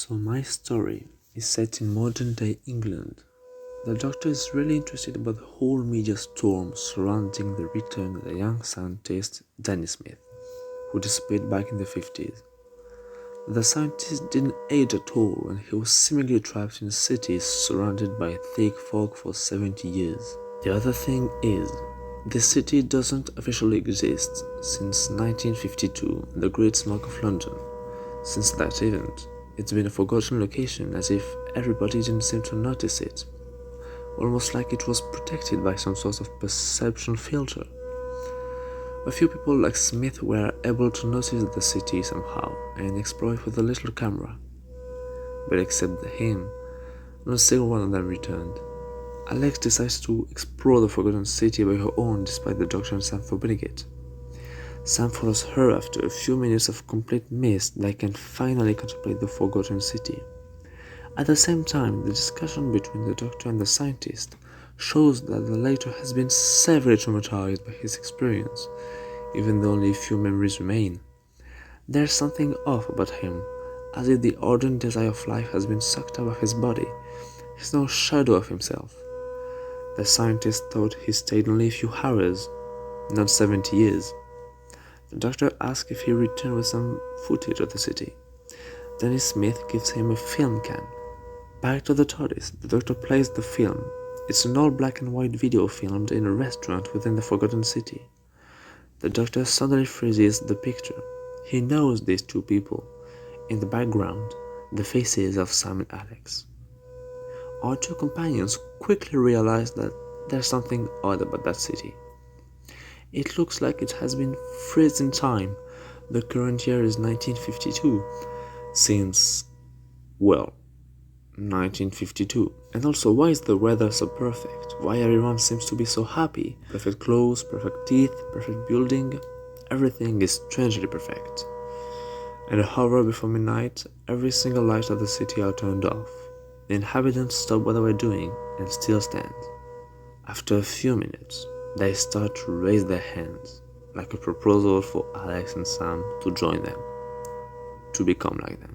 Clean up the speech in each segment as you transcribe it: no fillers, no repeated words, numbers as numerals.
So my story is set in modern day England. The Doctor is really interested about the whole media storm surrounding the return of the young scientist Danny Smith, who disappeared back in the 50s. The scientist didn't age at all and he was seemingly trapped in a city surrounded by thick fog for 70 years. The other thing is, this city doesn't officially exist since 1952, the Great Smoke of London. Since that event, it's been a forgotten location as if everybody didn't seem to notice it, almost like it was protected by some sort of perception filter. A few people like Smith were able to notice the city somehow and explore it with a little camera. But except him, not a single one of them returned. Alex decides to explore the forgotten city by her own despite the Doctor and Sam forbidding it. Sam follows her after a few minutes of complete mist they can finally contemplate the forgotten city. At the same time, the discussion between the Doctor and the scientist shows that the latter has been severely traumatized by his experience, even though only a few memories remain. There's something off about him, as if the ardent desire of life has been sucked out of his body. He's no shadow of himself. The scientist thought he stayed only a few hours, not 70 years. The Doctor asks if he returned with some footage of the city. Danny Smith gives him a film cam. Back to the TARDIS, the Doctor plays the film. It's an all black and white video filmed in a restaurant within the forgotten city. The Doctor suddenly freezes the picture. He knows these two people. In the background, the faces of Sam and Alex. Our two companions quickly realize that there's something odd about that city. It looks like it has been frozen in time. The current year is 1952. Since, well, 1952. And also, why is the weather so perfect? Why everyone seems to be so happy? Perfect clothes, perfect teeth, perfect building. Everything is strangely perfect. At an hour before midnight, every single light of the city are turned off. The inhabitants stop what they were doing and still stand. After a few minutes, they start to raise their hands, like a proposal for Alex and Sam to join them, to become like them.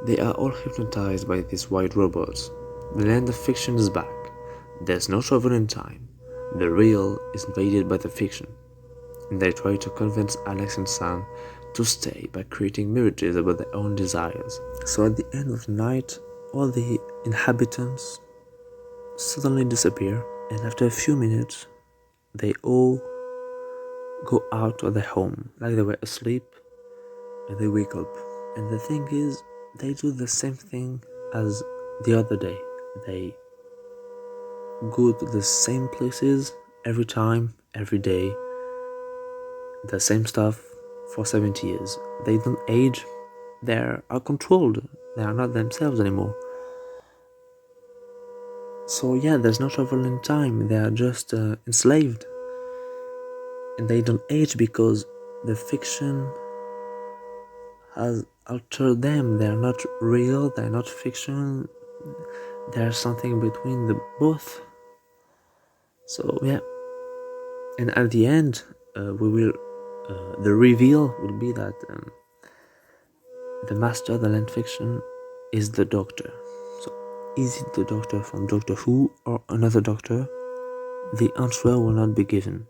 They are all hypnotized by these white robots. The land of fiction is back. There's no travel in time. The real is invaded by the fiction. And they try to convince Alex and Sam to stay by creating mirages about their own desires. So at the end of the night, all the inhabitants suddenly disappear, and after a few minutes, they all go out of their home like they were asleep, and they wake up. And the thing is, they do the same thing as the other day. They go to the same places every time, every day, the same stuff for 70 years. They don't age, they are controlled, they are not themselves anymore. So yeah, there's no travel in time, they are just enslaved. And they don't age because the fiction has altered them. They are not real, they are not fiction, there's something between the both. So yeah, and at the end, the reveal will be that the master of the land fiction is the Doctor. So is it the Doctor from Doctor Who or another Doctor? The answer will not be given.